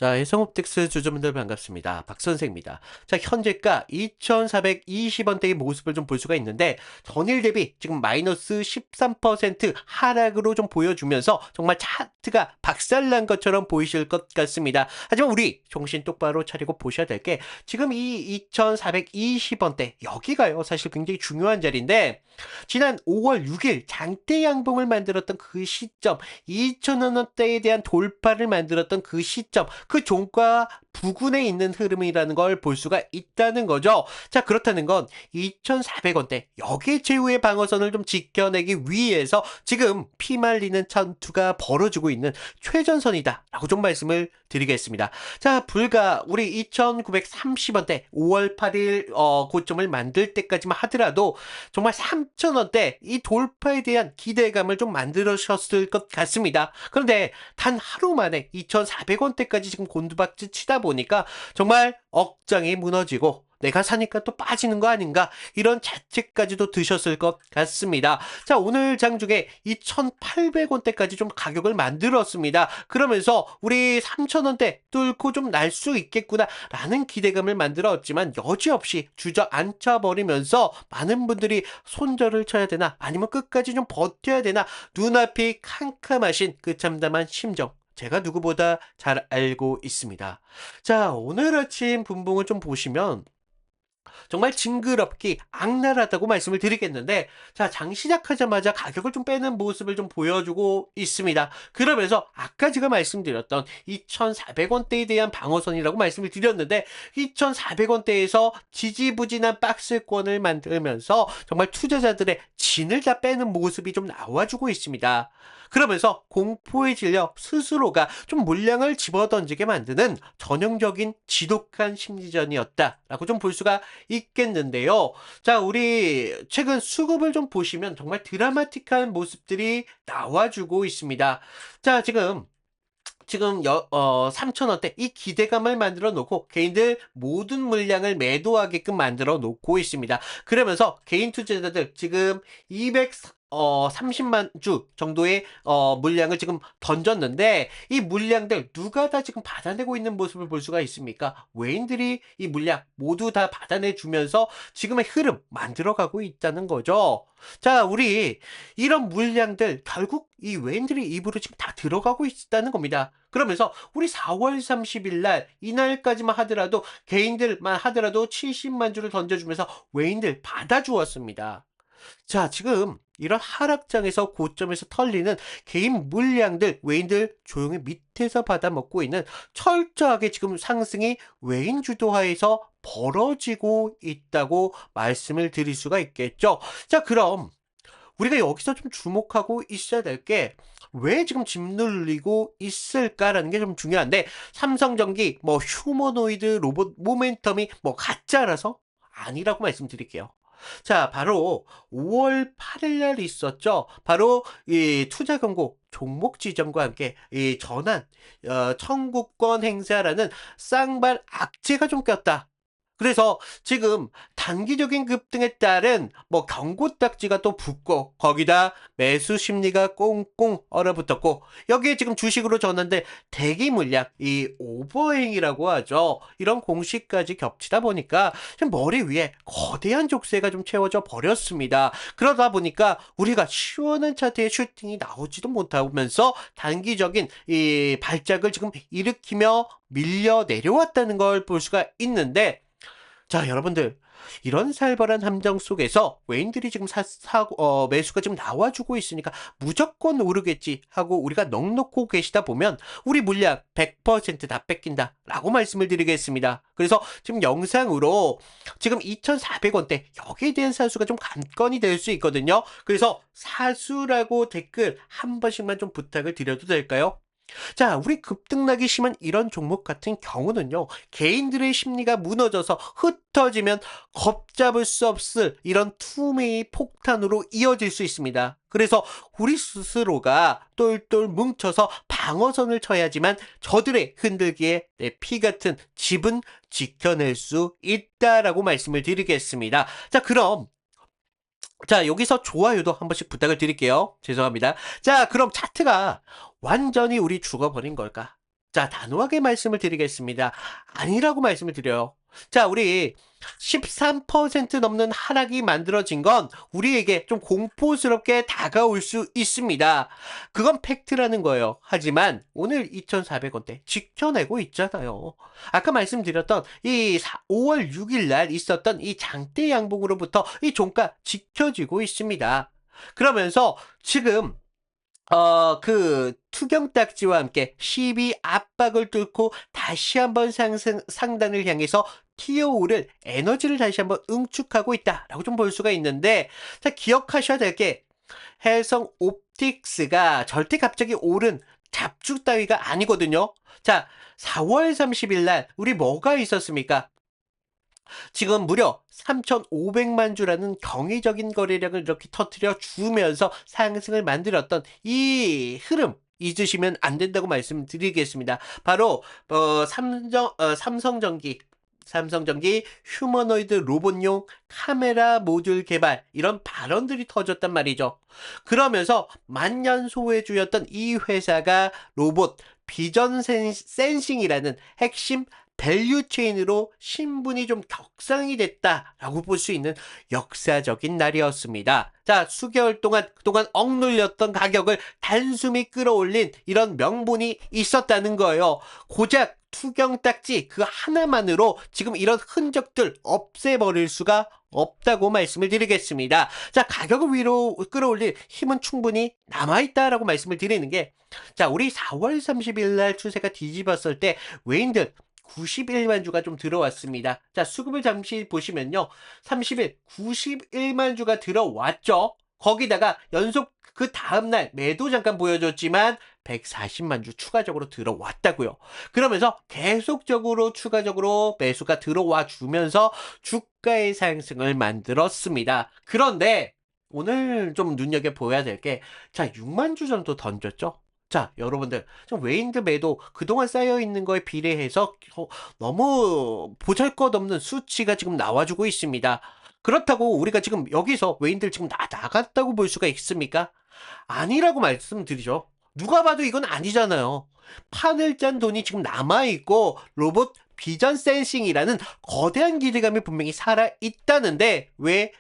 자, 해성옵틱스 주주분들 반갑습니다. 박선생입니다. 자, 현재가 2,420원대의 모습을 좀 볼 수가 있는데, 전일 대비 지금 마이너스 13% 하락으로 좀 보여주면서 정말 차트가 박살난 것처럼 보이실 것 같습니다. 하지만 우리 정신 똑바로 차리고 보셔야 될 게, 지금 이 2,420원대, 여기가요, 사실 굉장히 중요한 자리인데, 지난 5월 6일 장대 양봉을 만들었던 그 시점, 2,000원대에 대한 돌파를 만들었던 그 시점, 그 종가 부근에 있는 흐름이라는 걸 볼 수가 있다는 거죠. 자, 그렇다는 건 2,400원대 여기 최후의 방어선을 좀 지켜내기 위해서 지금 피말리는 전투가 벌어지고 있는 최전선이다 라고 좀 말씀을 드리겠습니다. 자, 불과 우리 2,930원대 5월 8일 고점을 만들 때까지만 하더라도 정말 3,000원대 이 돌파에 대한 기대감을 좀 만들으셨을 것 같습니다. 그런데 단 하루 만에 2,400원대까지 지금 곤두박질 치다 보니까 정말 억장이 무너지고 내가 사니까 또 빠지는 거 아닌가, 이런 자책까지도 드셨을 것 같습니다. 자, 오늘 장중에 2,800원대까지 좀 가격을 만들었습니다. 그러면서 우리 3,000원대 뚫고 좀 날 수 있겠구나 라는 기대감을 만들었지만 여지없이 주저앉혀 버리면서 많은 분들이 손절을 쳐야 되나 아니면 끝까지 좀 버텨야 되나 눈앞이 캄캄하신 그 참담한 심정, 제가 누구보다 잘 알고 있습니다. 자, 오늘 아침 분봉을 좀 보시면 정말 징그럽기 악랄하다고 말씀을 드리겠는데, 자, 장 시작하자마자 가격을 좀 빼는 모습을 좀 보여주고 있습니다. 그러면서 아까 제가 말씀드렸던 2,400원대에 대한 방어선이라고 말씀을 드렸는데, 2,400원대에서 지지부진한 박스권을 만들면서 정말 투자자들의 진을 다 빼는 모습이 좀 나와주고 있습니다. 그러면서 공포에 질려 스스로가 좀 물량을 집어던지게 만드는 전형적인 지독한 심리전이었다라고 좀 볼 수가 있겠는데요. 자, 우리 최근 수급을 좀 보시면 정말 드라마틱한 모습들이 나와주고 있습니다. 자, 지금 3,000원대 이 기대감을 만들어 놓고 개인들 모든 물량을 매도하게끔 만들어 놓고 있습니다. 그러면서 개인 투자자들 지금 30만 주 정도의 물량을 지금 던졌는데, 이 물량들 누가 다 지금 받아내고 있는 모습을 볼 수가 있습니까? 외인들이 이 물량 모두 다 받아내 주면서 지금의 흐름 만들어가고 있다는 거죠. 자, 우리 이런 물량들 결국 이 외인들이 입으로 지금 다 들어가고 있다는 겁니다. 그러면서 우리 4월 30일 날 이날까지만 하더라도 개인들만 하더라도 70만 주를 던져주면서 외인들 받아주었습니다. 자, 지금 이런 하락장에서 고점에서 털리는 개인 물량들, 외인들 조용히 밑에서 받아먹고 있는 철저하게 지금 상승이 외인 주도하에서 벌어지고 있다고 말씀을 드릴 수가 있겠죠. 자, 그럼 우리가 여기서 좀 주목하고 있어야 될 게, 왜 지금 짓눌리고 있을까라는 게 좀 중요한데, 삼성전기 뭐 휴머노이드 로봇 모멘텀이 뭐 가짜라서 아니라고 말씀드릴게요. 자, 바로 5월 8일 날 있었죠. 바로 이 투자 경고 종목 지정과 함께 이 전환 청구권 행사라는 쌍발 악재가 좀 꼈다. 그래서 지금 단기적인 급등에 따른 뭐 경고 딱지가 또 붙고, 거기다 매수 심리가 꽁꽁 얼어붙었고, 여기에 지금 주식으로 전환된 대기 물량, 이 오버행이라고 하죠. 이런 공식까지 겹치다 보니까 좀 머리 위에 거대한 족쇄가 좀 채워져 버렸습니다. 그러다 보니까 우리가 시원한 차트의 슈팅이 나오지도 못하면서 단기적인 이 발작을 지금 일으키며 밀려 내려왔다는 걸 볼 수가 있는데, 자, 여러분들, 이런 살벌한 함정 속에서 외인들이 지금 매수가 지금 나와주고 있으니까 무조건 오르겠지 하고 우리가 넋놓고 계시다 보면 우리 물량 100%다 뺏긴다 라고 말씀을 드리겠습니다. 그래서 지금 영상으로 지금 2,400원대 여기에 대한 사수가 좀 관건이 될 수 있거든요. 그래서 사수라고 댓글 한 번씩만 좀 부탁을 드려도 될까요? 자, 우리 급등락이 심한 이런 종목 같은 경우는요, 개인들의 심리가 무너져서 흩어지면 걷잡을 수 없을 이런 투매의 폭탄으로 이어질 수 있습니다. 그래서 우리 스스로가 똘똘 뭉쳐서 방어선을 쳐야지만 저들의 흔들기에 내 피 같은 집은 지켜낼 수 있다라고 말씀을 드리겠습니다. 자, 그럼 여기서 좋아요도 한 번씩 부탁을 드릴게요. 죄송합니다. 자, 그럼 차트가 완전히 우리 죽어버린 걸까? 자, 단호하게 말씀을 드리겠습니다. 아니라고 말씀을 드려요. 자, 우리 13% 넘는 하락이 만들어진 건 우리에게 좀 공포스럽게 다가올 수 있습니다. 그건 팩트라는 거예요. 하지만 오늘 2,400원대 지켜내고 있잖아요. 아까 말씀드렸던 이 5월 6일 날 있었던 이 장대 양봉으로부터 이 종가 지켜지고 있습니다. 그러면서 지금 그 투경딱지와 함께 12 압박을 뚫고 다시 한번 상단을 향해서 튀어오를 에너지를 다시 한번 응축하고 있다라고 좀 볼 수가 있는데, 자, 기억하셔야 될 게 해성 옵틱스가 절대 갑자기 오른 잡죽 따위가 아니거든요. 자, 4월 30일 날 우리 뭐가 있었습니까? 지금 무려 3,500만 주라는 경이적인 거래량을 이렇게 터뜨려 주면서 상승을 만들었던 이 흐름 잊으시면 안 된다고 말씀드리겠습니다. 바로 삼성전기 휴머노이드 로봇용 카메라 모듈 개발, 이런 발언들이 터졌단 말이죠. 그러면서 만년 소외주였던 이 회사가 로봇 비전 센싱이라는 핵심 밸류 체인으로 신분이 좀 격상이 됐다라고 볼 수 있는 역사적인 날이었습니다. 자, 수개월 동안 그동안 억눌렸던 가격을 단숨이 끌어올린 이런 명분이 있었다는 거예요. 고작 투경딱지 그 하나만으로 지금 이런 흔적들 없애버릴 수가 없다고 말씀을 드리겠습니다. 자, 가격을 위로 끌어올릴 힘은 충분히 남아있다라고 말씀을 드리는 게, 자, 우리 4월 30일 날 추세가 뒤집었을 때 외인들 91만 주가 좀 들어왔습니다. 자, 수급을 잠시 보시면요. 30일 91만 주가 들어왔죠. 거기다가 연속 그 다음날 매도 잠깐 보여줬지만 140만 주 추가적으로 들어왔다고요. 그러면서 계속적으로 추가적으로 매수가 들어와 주면서 주가의 상승을 만들었습니다. 그런데 오늘 좀 눈여겨보아야 될 게, 자, 6만 주 정도 던졌죠. 자, 여러분들, 좀 외인들 매도 그동안 쌓여있는 거에 비례해서 너무 보잘것없는 수치가 지금 나와주고 있습니다. 그렇다고 우리가 지금 여기서 외인들 지금 나갔다고 볼 수가 있습니까? 아니라고 말씀드리죠. 누가 봐도 이건 아니잖아요. 판을 짠 돈이 지금 남아있고 로봇 비전 센싱이라는 거대한 기대감이 분명히 살아있다는데, 왜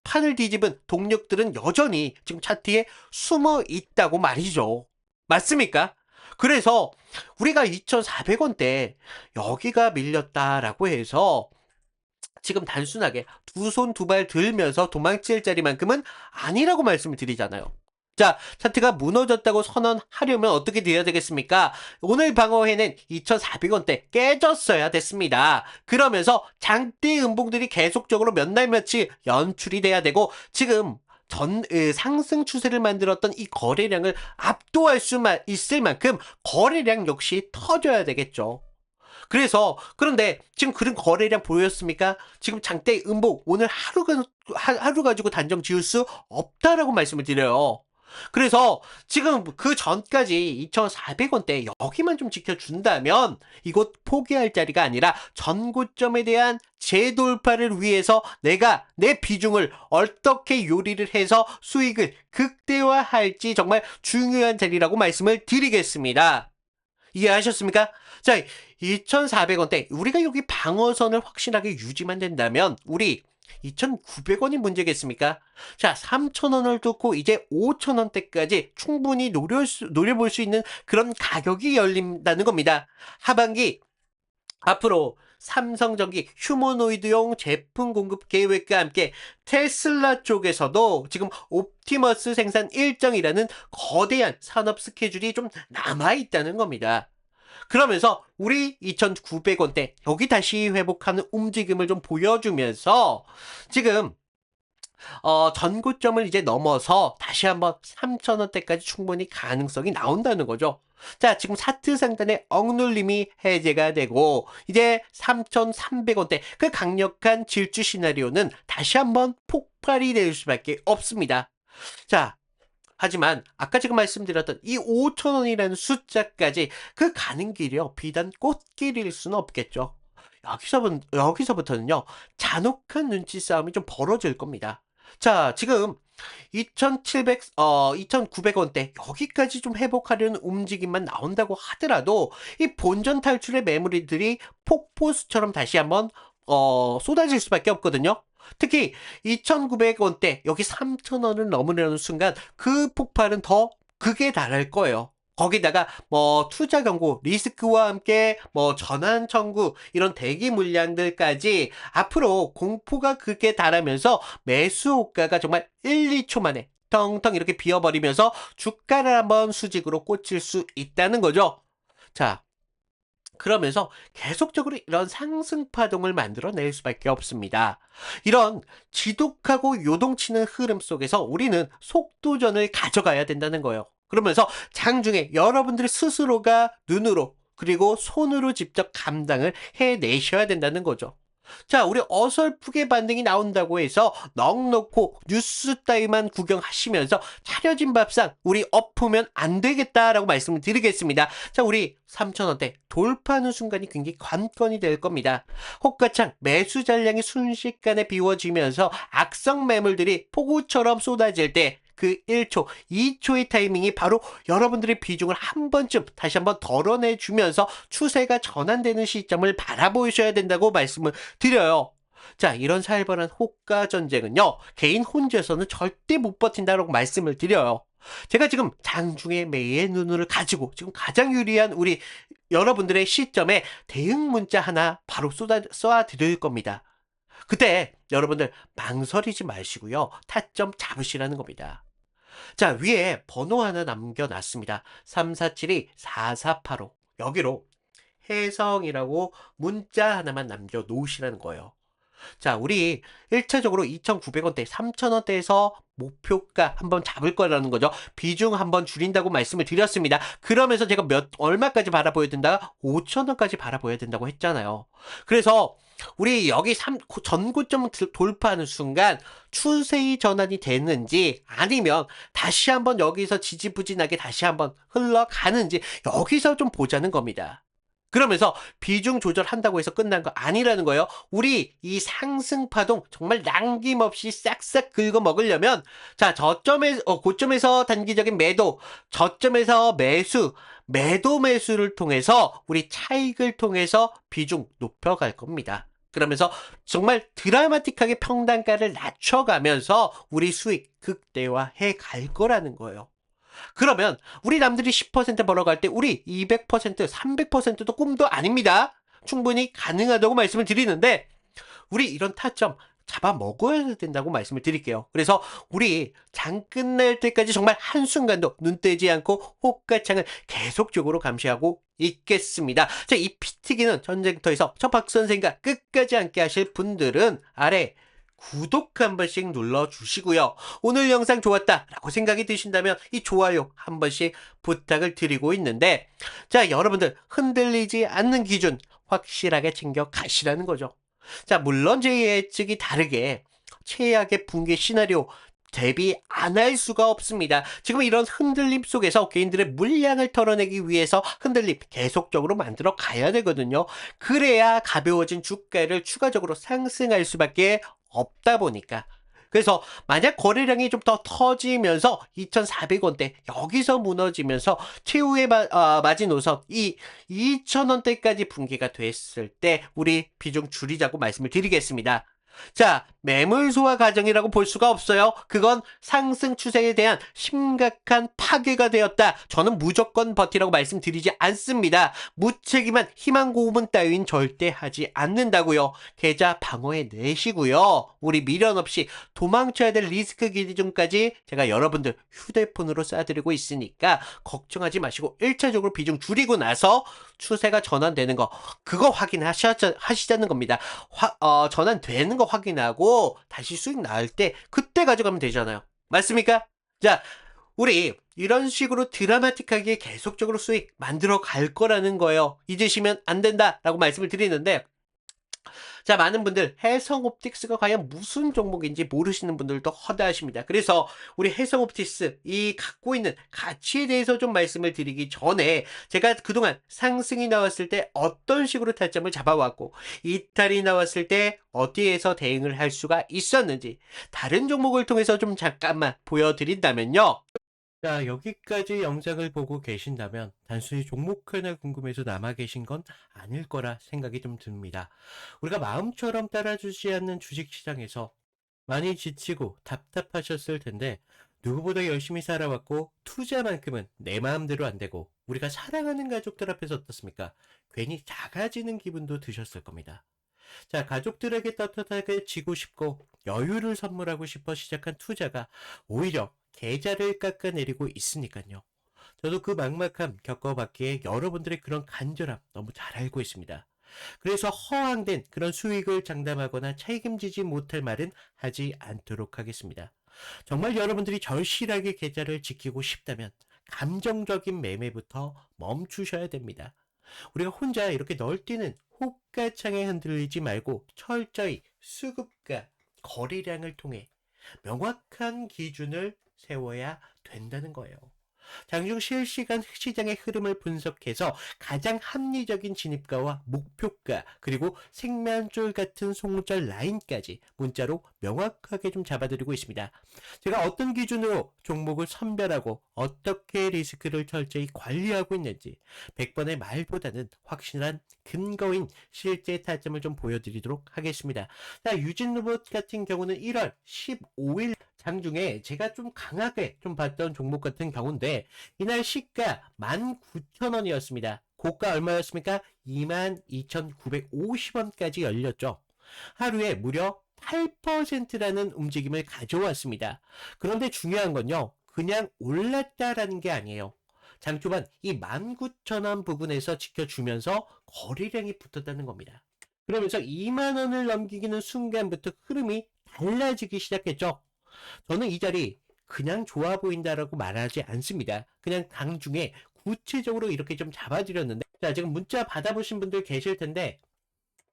판을 뒤집은 동력들은 여전히 지금 차트에 숨어 있다고 말이죠. 맞습니까? 그래서 우리가 2,400원대 여기가 밀렸다라고 해서 지금 단순하게 두 손 두 발 들면서 도망칠 자리만큼은 아니라고 말씀을 드리잖아요. 자, 차트가 무너졌다고 선언하려면 어떻게 돼야 되겠습니까? 오늘 방어회는 2,400원대 깨졌어야 됐습니다. 그러면서 장대 음봉들이 계속적으로 몇 날 며칠 연출이 돼야 되고, 지금 상승 추세를 만들었던 이 거래량을 압도할 수 있을 만큼 거래량 역시 터져야 되겠죠. 그런데 지금 그런 거래량 보였습니까? 지금 장대 음봉 오늘 하루 가지고 단정 지을 수 없다라고 말씀을 드려요. 그래서 지금 그 전까지 2,400원대 여기만 좀 지켜준다면 이곳 포기할 자리가 아니라 전고점에 대한 재돌파를 위해서 내가 내 비중을 어떻게 요리를 해서 수익을 극대화할지 정말 중요한 자리라고 말씀을 드리겠습니다. 이해하셨습니까? 자, 2,400원대 우리가 여기 방어선을 확실하게 유지만 된다면 우리 2,900원이 문제겠습니까? 자, 3,000원을 뚫고 이제 5,000원대까지 충분히 노려볼 수 있는 그런 가격이 열린다는 겁니다. 하반기 앞으로 삼성전기 휴머노이드용 제품 공급 계획과 함께 테슬라 쪽에서도 지금 옵티머스 생산 일정이라는 거대한 산업 스케줄이 좀 남아있다는 겁니다. 그러면서 우리 2,900원대 여기 다시 회복하는 움직임을 좀 보여주면서 지금 전고점을 이제 넘어서 다시 한번 3,000원대까지 충분히 가능성이 나온다는 거죠. 자, 지금 차트 상단의 억눌림이 해제가 되고 이제 3,300원대 그 강력한 질주 시나리오는 다시 한번 폭발이 될 수밖에 없습니다. 자, 하지만 아까 지금 말씀드렸던 이 5,000원이라는 숫자까지 그 가는 길이요, 비단 꽃길일 수는 없겠죠. 여기서부터는요, 잔혹한 눈치 싸움이 좀 벌어질 겁니다. 자, 지금 2,900원대 여기까지 좀 회복하려는 움직임만 나온다고 하더라도 이 본전 탈출의 매물들이 폭포수처럼 다시 한번 쏟아질 수밖에 없거든요. 특히 2,900원대 여기 3,000원을 넘으려는 순간 그 폭발은 더 극에 달할 거예요. 거기다가 뭐 투자 경고, 리스크와 함께 뭐 전환 청구 이런 대기 물량들까지 앞으로 공포가 극에 달하면서 매수 호가가 정말 1, 2초 만에 텅텅 이렇게 비어버리면서 주가를 한번 수직으로 꽂힐 수 있다는 거죠. 자, 그러면서 계속적으로 이런 상승 파동을 만들어낼 수밖에 없습니다. 이런 지독하고 요동치는 흐름 속에서 우리는 속도전을 가져가야 된다는 거예요. 그러면서 장중에 여러분들이 스스로가 눈으로 그리고 손으로 직접 감당을 해내셔야 된다는 거죠. 자, 우리 어설프게 반등이 나온다고 해서 넋 놓고 뉴스 따위만 구경하시면서 차려진 밥상 우리 엎으면 안 되겠다라고 말씀을 드리겠습니다. 자, 우리 3,000원대 돌파하는 순간이 굉장히 관건이 될 겁니다. 호가창 매수 잔량이 순식간에 비워지면서 악성 매물들이 폭우처럼 쏟아질 때 그 1초, 2초의 타이밍이 바로 여러분들의 비중을 한 번쯤 다시 한번 덜어내 주면서 추세가 전환되는 시점을 바라보셔야 된다고 말씀을 드려요. 자, 이런 살벌한 호가 전쟁은요, 개인 혼자서는 절대 못 버틴다라고 말씀을 드려요. 제가 지금 장중에 매의 눈을 가지고 지금 가장 유리한 우리 여러분들의 시점에 대응 문자 하나 바로 쏘아 드릴 겁니다. 그때 여러분들 망설이지 마시고요. 타점 잡으시라는 겁니다. 자, 위에 번호 하나 남겨놨습니다. 3472-4485. 여기로 혜성이라고 문자 하나만 남겨놓으시라는 거예요. 자, 우리 1차적으로 2,900원대, 3,000원대에서 목표가 한번 잡을 거라는 거죠. 비중 한번 줄인다고 말씀을 드렸습니다. 그러면서 제가 얼마까지 바라보여야 된다? 5,000원까지 바라보여야 된다고 했잖아요. 그래서 우리 여기 전고점 돌파하는 순간 추세의 전환이 됐는지 아니면 다시 한번 여기서 지지부진하게 다시 한번 흘러가는지 여기서 좀 보자는 겁니다. 그러면서 비중 조절한다고 해서 끝난 거 아니라는 거예요. 우리 이 상승 파동 정말 남김없이 싹싹 긁어 먹으려면 자, 고점에서 단기적인 매도, 저점에서 매도를 통해서 우리 차익을 통해서 비중 높여갈 겁니다. 그러면서 정말 드라마틱하게 평단가를 낮춰가면서 우리 수익 극대화해 갈 거라는 거예요. 그러면 우리 남들이 10% 벌어갈 때 우리 200%, 300%도 꿈도 아닙니다. 충분히 가능하다고 말씀을 드리는데 우리 이런 타점 잡아 먹어야 된다고 말씀을 드릴게요. 그래서 우리 장 끝날 때까지 정말 한순간도 눈 떼지 않고 호가창을 계속적으로 감시하고 있겠습니다. 자, 이 피튀기는 전쟁터에서 저 박 선생과 끝까지 함께 하실 분들은 아래 구독 한 번씩 눌러주시고요. 오늘 영상 좋았다라고 생각이 드신다면 이 좋아요 한 번씩 부탁을 드리고 있는데 자, 여러분들 흔들리지 않는 기준 확실하게 챙겨 가시라는 거죠. 자, 물론 제 예측이 다르게 최악의 붕괴 시나리오 대비 안 할 수가 없습니다. 지금 이런 흔들림 속에서 개인들의 물량을 털어내기 위해서 흔들림 계속적으로 만들어 가야 되거든요. 그래야 가벼워진 주가를 추가적으로 상승할 수밖에 없다 보니까. 그래서 만약 거래량이 좀 더 터지면서 2,400원대 여기서 무너지면서 최후의 마지노선 이 2,000원대까지 붕괴가 됐을 때 우리 비중 줄이자고 말씀을 드리겠습니다. 자, 매물 소화 과정이라고 볼 수가 없어요. 그건 상승 추세에 대한 심각한 파괴가 되었다. 저는 무조건 버티라고 말씀드리지 않습니다. 무책임한 희망 고문 따윈 절대 하지 않는다고요. 계좌 방어해 내시고요. 우리 미련 없이 도망쳐야 될 리스크 기준까지 제가 여러분들 휴대폰으로 쏴드리고 있으니까 걱정하지 마시고 1차적으로 비중 줄이고 나서 추세가 전환되는 거 그거 하시자는 겁니다. 전환되는 거 확인하고 다시 수익 나올 때 그때 가져가면 되잖아요. 맞습니까? 자, 우리 이런 식으로 드라마틱하게 계속적으로 수익 만들어 갈 거라는 거예요. 잊으시면 안 된다라고 말씀을 드리는데 자, 많은 분들 해성 옵틱스가 과연 무슨 종목인지 모르시는 분들도 허다하십니다. 그래서 우리 해성 옵틱스 이 갖고 있는 가치에 대해서 좀 말씀을 드리기 전에 제가 그동안 상승이 나왔을 때 어떤 식으로 타점을 잡아왔고 이탈이 나왔을 때 어디에서 대응을 할 수가 있었는지 다른 종목을 통해서 좀 잠깐만 보여드린다면요. 자, 여기까지 영상을 보고 계신다면 단순히 종목 하나 궁금해서 남아 계신 건 아닐 거라 생각이 좀 듭니다. 우리가 마음처럼 따라주지 않는 주식시장에서 많이 지치고 답답하셨을 텐데 누구보다 열심히 살아왔고 투자만큼은 내 마음대로 안 되고 우리가 사랑하는 가족들 앞에서 어떻습니까? 괜히 작아지는 기분도 드셨을 겁니다. 자, 가족들에게 떳떳하게 지고 싶고 여유를 선물하고 싶어 시작한 투자가 오히려 계좌를 깎아내리고 있으니까요. 저도 그 막막함 겪어봤기에 여러분들의 그런 간절함 너무 잘 알고 있습니다. 그래서 허황된 그런 수익을 장담하거나 책임지지 못할 말은 하지 않도록 하겠습니다. 정말 여러분들이 절실하게 계좌를 지키고 싶다면 감정적인 매매부터 멈추셔야 됩니다. 우리가 혼자 이렇게 널뛰는 호가창에 흔들리지 말고 철저히 수급과 거래량을 통해 명확한 기준을 세워야 된다는 거예요. 장중 실시간 시장의 흐름을 분석해서 가장 합리적인 진입가와 목표가 그리고 생명줄 같은 손절 라인까지 문자로 명확하게 좀 잡아드리고 있습니다. 제가 어떤 기준으로 종목을 선별하고 어떻게 리스크를 철저히 관리하고 있는지 100번의 말보다는 확실한 근거인 실제 타점을 좀 보여드리도록 하겠습니다. 자, 유진로봇 같은 경우는 1월 15일 장중에 제가 좀 강하게 좀 봤던 종목 같은 경우인데 이날 시가 19,000원이었습니다. 고가 얼마였습니까? 22,950원까지 열렸죠. 하루에 무려 8%라는 움직임을 가져왔습니다. 그런데 중요한 건요. 그냥 올랐다라는 게 아니에요. 장 초반 이 19,000원 부분에서 지켜주면서 거래량이 붙었다는 겁니다. 그러면서 2만 원을 넘기기는 순간부터 흐름이 달라지기 시작했죠. 저는 이 자리 그냥 좋아 보인다라고 말하지 않습니다. 그냥 당중에 구체적으로 이렇게 좀 잡아드렸는데 자, 지금 문자 받아보신 분들 계실 텐데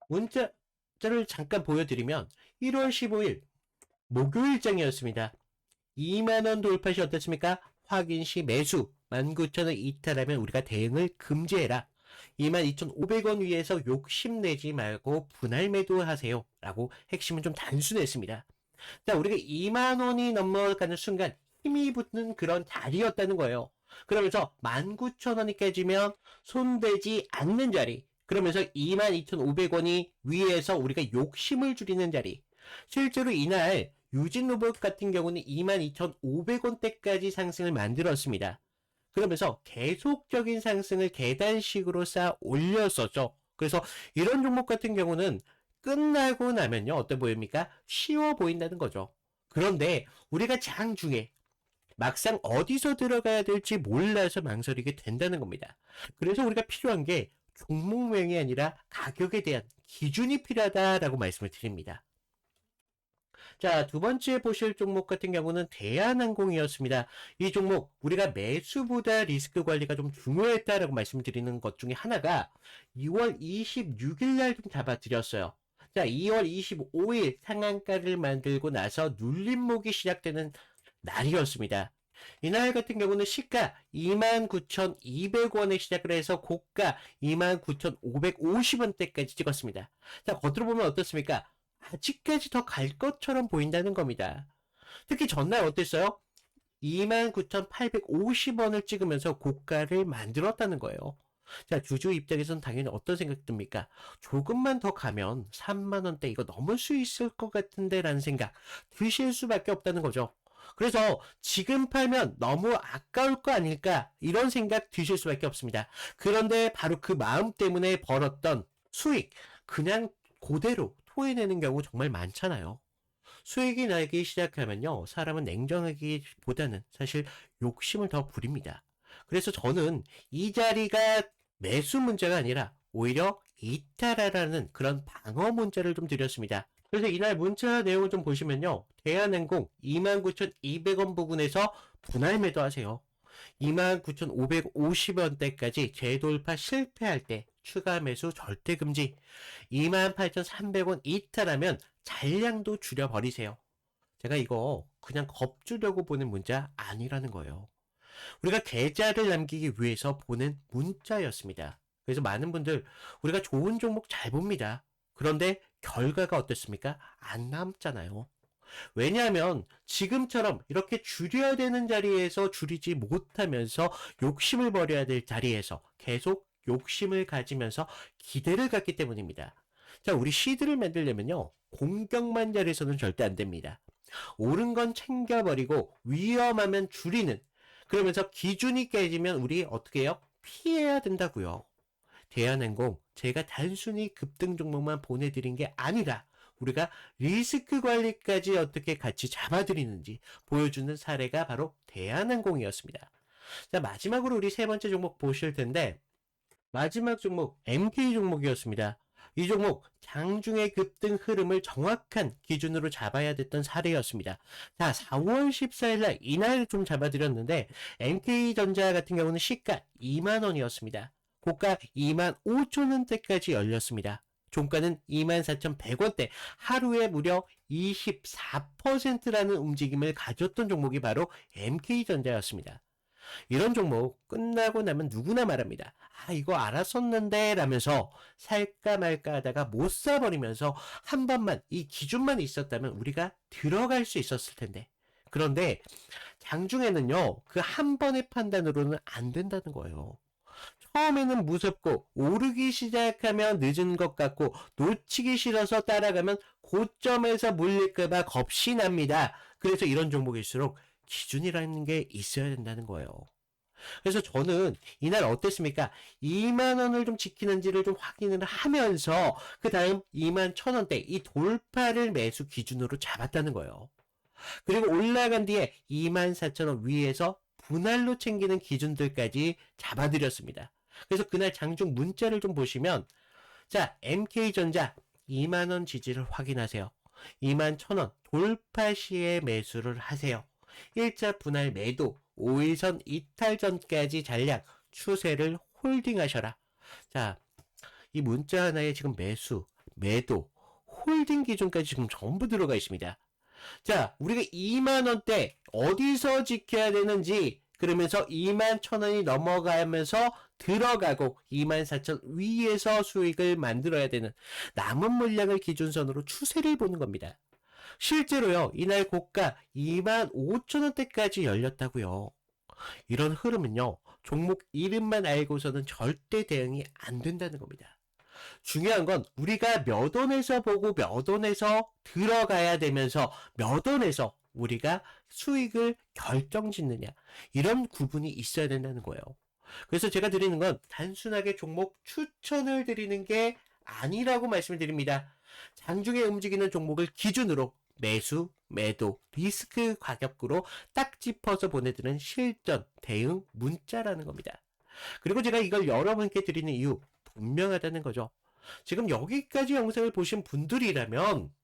문자를 잠깐 보여드리면 1월 15일 목요일장이었습니다. 2만원 돌파시 어떻습니까? 확인 시 매수 19,000원 이탈하면 우리가 대응을 금지해라. 22,500원 위에서 욕심내지 말고 분할 매도하세요 라고 핵심은 좀 단순했습니다. 자, 우리가 2만 원이 넘어가는 순간 힘이 붙는 그런 자리였다는 거예요. 그러면서 19,000원이 깨지면 손대지 않는 자리. 그러면서 22,500원이 위에서 우리가 욕심을 줄이는 자리. 실제로 이날 유진로봇 같은 경우는 22,500원대까지 상승을 만들었습니다. 그러면서 계속적인 상승을 계단식으로 쌓아 올렸었죠. 그래서 이런 종목 같은 경우는 끝나고 나면요. 어때 보입니까? 쉬워 보인다는 거죠. 그런데 우리가 장중에 막상 어디서 들어가야 될지 몰라서 망설이게 된다는 겁니다. 그래서 우리가 필요한 게 종목명이 아니라 가격에 대한 기준이 필요하다라고 말씀을 드립니다. 자, 두 번째 보실 종목 같은 경우는 대한항공이었습니다. 이 종목 우리가 매수보다 리스크 관리가 좀 중요했다라고 말씀드리는 것 중에 하나가 2월 26일 날 좀 잡아드렸어요. 자, 2월 25일 상한가를 만들고 나서 눌림목이 시작되는 날이었습니다. 이날 같은 경우는 시가 29,200원에 시작을 해서 고가 29,550원대까지 찍었습니다. 자, 겉으로 보면 어떻습니까? 아직까지 더 갈 것처럼 보인다는 겁니다. 특히 전날 어땠어요? 29,850원을 찍으면서 고가를 만들었다는 거예요. 자, 주주 입장에서는 당연히 어떤 생각 듭니까? 조금만 더 가면 3만원대 이거 넘을 수 있을 것 같은데 라는 생각 드실 수밖에 없다는 거죠. 그래서 지금 팔면 너무 아까울 거 아닐까 이런 생각 드실 수밖에 없습니다. 그런데 바로 그 마음 때문에 벌었던 수익 그냥 그대로 토해내는 경우 정말 많잖아요. 수익이 나기 시작하면요. 사람은 냉정하기보다는 사실 욕심을 더 부립니다. 그래서 저는 이 자리가 매수 문제가 아니라 오히려 이탈하라는 그런 방어 문자를 좀 드렸습니다. 그래서 이날 문자 내용을 좀 보시면요. 대한항공 29,200원 부근에서 분할 매도하세요. 29,550원대까지 재돌파 실패할 때 추가 매수 절대 금지. 28,300원 이탈하면 잔량도 줄여버리세요. 제가 이거 그냥 겁주려고 보낸 문자 아니라는 거예요. 우리가 계좌를 남기기 위해서 보낸 문자였습니다. 그래서 많은 분들 우리가 좋은 종목 잘 봅니다. 그런데 결과가 어떻습니까? 안 남잖아요. 왜냐하면 지금처럼 이렇게 줄여야 되는 자리에서 줄이지 못하면서 욕심을 버려야 될 자리에서 계속 욕심을 가지면서 기대를 갖기 때문입니다. 자, 우리 시드를 만들려면요. 공격만 자리에서는 절대 안 됩니다. 옳은 건 챙겨버리고 위험하면 줄이는, 그러면서 기준이 깨지면 우리 어떻게 해요? 피해야 된다고요. 대한항공 제가 단순히 급등 종목만 보내드린 게 아니라 우리가 리스크 관리까지 어떻게 같이 잡아드리는지 보여주는 사례가 바로 대한항공이었습니다. 자, 마지막으로 우리 세 번째 종목 보실 텐데, 마지막 종목 MK 종목이었습니다. 이 종목 장중의 급등 흐름을 정확한 기준으로 잡아야 됐던 사례였습니다. 자, 4월 14일 날 이날 좀 잡아드렸는데 MK전자 같은 경우는 시가 2만원이었습니다. 고가 25,000원대까지 열렸습니다. 종가는 24,100원대, 하루에 무려 24%라는 움직임을 가졌던 종목이 바로 MK전자였습니다. 이런 종목 끝나고 나면 누구나 말합니다. 아, 이거 알았었는데 라면서 살까 말까 하다가 못 사버리면서 한 번만 이 기준만 있었다면 우리가 들어갈 수 있었을 텐데. 그런데 장중에는요, 그 한 번의 판단으로는 안 된다는 거예요. 처음에는 무섭고 오르기 시작하면 늦은 것 같고 놓치기 싫어서 따라가면 고점에서 물릴까봐 겁이 납니다. 그래서 이런 종목일수록 기준이라는 게 있어야 된다는 거예요. 그래서 저는 이날 어땠습니까? 2만원을 좀 지키는지를 좀 확인을 하면서 그 다음 21,000원대 이 돌파를 매수 기준으로 잡았다는 거예요. 그리고 올라간 뒤에 24,000원 위에서 분할로 챙기는 기준들까지 잡아드렸습니다. 그래서 그날 장중 문자를 좀 보시면, 자, MK전자 2만원 지지를 확인하세요. 21,000원 돌파 시에 매수를 하세요. 1차 분할 매도, 5일선 이탈 전까지 잔량, 추세를 홀딩하셔라. 자, 이 문자 하나에 지금 매수, 매도, 홀딩 기준까지 지금 전부 들어가 있습니다. 자, 우리가 2만원대 어디서 지켜야 되는지, 그러면서 21,000원이 넘어가면서 들어가고 24,000 위에서 수익을 만들어야 되는 남은 물량을 기준선으로 추세를 보는 겁니다. 실제로요, 이날 고가 25,000원대까지 열렸다고요. 이런 흐름은요, 종목 이름만 알고서는 절대 대응이 안 된다는 겁니다. 중요한 건 우리가 몇 원에서 보고 몇 원에서 들어가야 되면서 몇 원에서 우리가 수익을 결정짓느냐, 이런 구분이 있어야 된다는 거예요. 그래서 제가 드리는 건 단순하게 종목 추천을 드리는 게 아니라고 말씀을 드립니다. 장중에 움직이는 종목을 기준으로 매수, 매도, 리스크 가격으로 딱 짚어서 보내드리는 실전 대응 문자라는 겁니다. 그리고 제가 이걸 여러분께 드리는 이유 분명하다는 거죠. 지금 여기까지 영상을 보신 분들이라면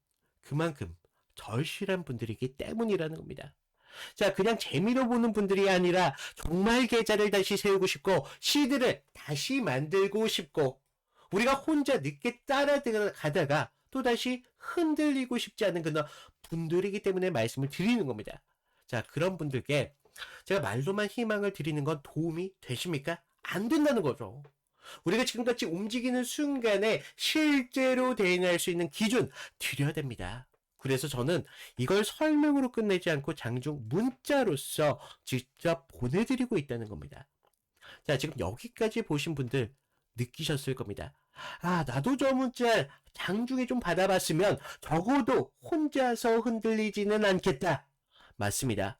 그만큼 절실한 분들이기 때문이라는 겁니다. 자, 그냥 재미로 보는 분들이 아니라 정말 계좌를 다시 세우고 싶고 시드를 다시 만들고 싶고 우리가 혼자 늦게 따라가다가 또다시 흔들리고 싶지 않은 그런 분들이기 때문에 말씀을 드리는 겁니다. 자, 그런 분들께 제가 말로만 희망을 드리는 건 도움이 되십니까? 안 된다는 거죠. 우리가 지금같이 움직이는 순간에 실제로 대응할 수 있는 기준 드려야 됩니다. 그래서 저는 이걸 설명으로 끝내지 않고 장중 문자로서 직접 보내드리고 있다는 겁니다. 자, 지금 여기까지 보신 분들 느끼셨을 겁니다. 아, 나도 저 문자 장중에 좀 받아봤으면 적어도 혼자서 흔들리지는 않겠다. 맞습니다.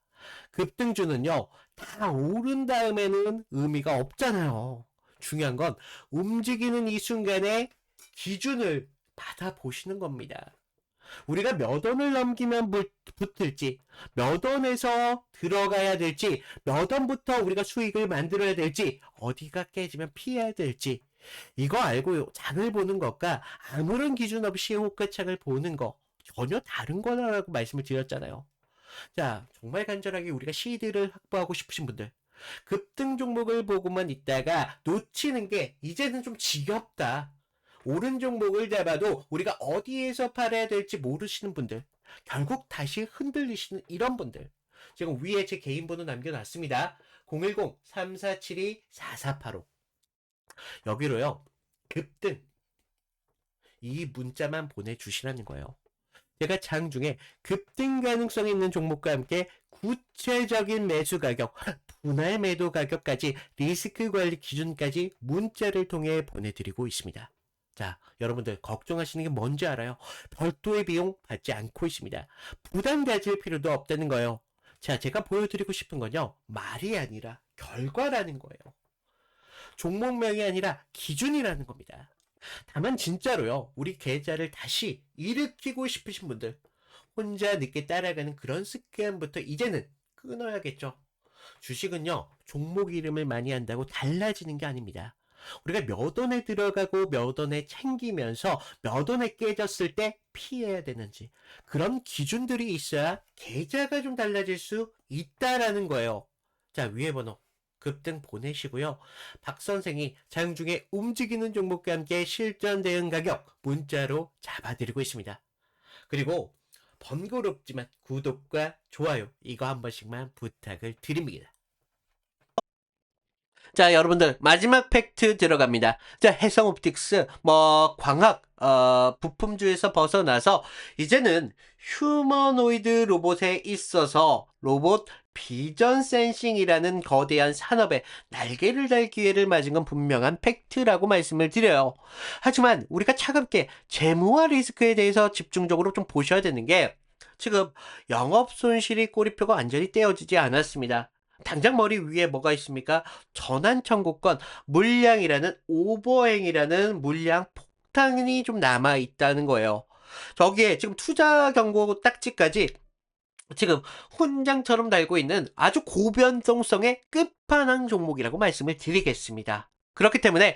급등주는요, 다 오른 다음에는 의미가 없잖아요. 중요한 건 움직이는 이 순간에 기준을 받아보시는 겁니다. 우리가 몇 원을 넘기면 붙을지, 몇 원에서 들어가야 될지, 몇 원부터 우리가 수익을 만들어야 될지, 어디가 깨지면 피해야 될지, 이거 알고 장을 보는 것과 아무런 기준 없이 호가창을 보는 거 전혀 다른 거라고 말씀을 드렸잖아요. 자, 정말 간절하게 우리가 CD를 확보하고 싶으신 분들, 급등 종목을 보고만 있다가 놓치는 게 이제는 좀 지겹다. 오른 종목을 잡아도 우리가 어디에서 팔아야 될지 모르시는 분들, 결국 다시 흔들리시는 이런 분들, 지금 위에 제 개인 번호 남겨놨습니다. 010-3472-4485. 여기로요, 급등, 이 문자만 보내주시라는 거예요. 제가 장중에 급등 가능성 있는 종목과 함께 구체적인 매수 가격, 분할 매도 가격까지 리스크 관리 기준까지 문자를 통해 보내드리고 있습니다. 자, 여러분들 걱정하시는 게 뭔지 알아요? 별도의 비용 받지 않고 있습니다. 부담 가질 필요도 없다는 거예요. 자, 제가 보여드리고 싶은 건요, 말이 아니라 결과라는 거예요. 종목명이 아니라 기준이라는 겁니다. 다만 진짜로요, 우리 계좌를 다시 일으키고 싶으신 분들, 혼자 늦게 따라가는 그런 습관부터 이제는 끊어야겠죠. 주식은요, 종목 이름을 많이 한다고 달라지는 게 아닙니다. 우리가 몇 원에 들어가고 몇 원에 챙기면서 몇 원에 깨졌을 때 피해야 되는지, 그런 기준들이 있어야 계좌가 좀 달라질 수 있다라는 거예요. 자, 위에 번호 급등 보내시고요. 박 선생이 장중에 움직이는 종목과 함께 실전 대응 가격 문자로 잡아드리고 있습니다. 그리고 번거롭지만 구독과 좋아요 이거 한 번씩만 부탁을 드립니다. 자, 여러분들 마지막 팩트 들어갑니다. 자, 해성옵틱스 광학 부품주에서 벗어나서 이제는 휴머노이드 로봇에 있어서 로봇 비전 센싱이라는 거대한 산업에 날개를 달 기회를 맞은 건 분명한 팩트라고 말씀을 드려요. 하지만 우리가 차갑게 재무와 리스크에 대해서 집중적으로 좀 보셔야 되는 게, 지금 영업 손실이 꼬리표가 완전히 떼어지지 않았습니다. 당장 머리 위에 뭐가 있습니까? 전환 청구권, 물량이라는 오버행이라는 물량 폭탄이 좀 남아 있다는 거예요. 저기에 지금 투자 경고 딱지까지 지금 훈장처럼 달고 있는 아주 고변동성의 끝판왕 종목이라고 말씀을 드리겠습니다. 그렇기 때문에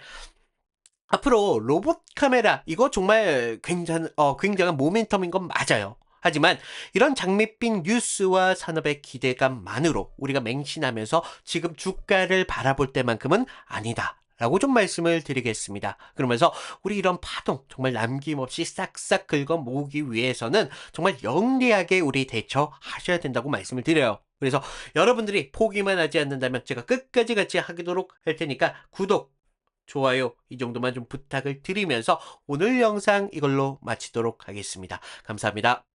앞으로 로봇 카메라 이거 정말 굉장한 모멘텀인 건 맞아요. 하지만 이런 장밋빛 뉴스와 산업의 기대감만으로 우리가 맹신하면서 지금 주가를 바라볼 때만큼은 아니다 라고 좀 말씀을 드리겠습니다. 그러면서 우리 이런 파동 정말 남김없이 싹싹 긁어 모으기 위해서는 정말 영리하게 우리 대처하셔야 된다고 말씀을 드려요. 그래서 여러분들이 포기만 하지 않는다면 제가 끝까지 같이 하도록 할 테니까 구독, 좋아요 이 정도만 좀 부탁을 드리면서 오늘 영상 이걸로 마치도록 하겠습니다. 감사합니다.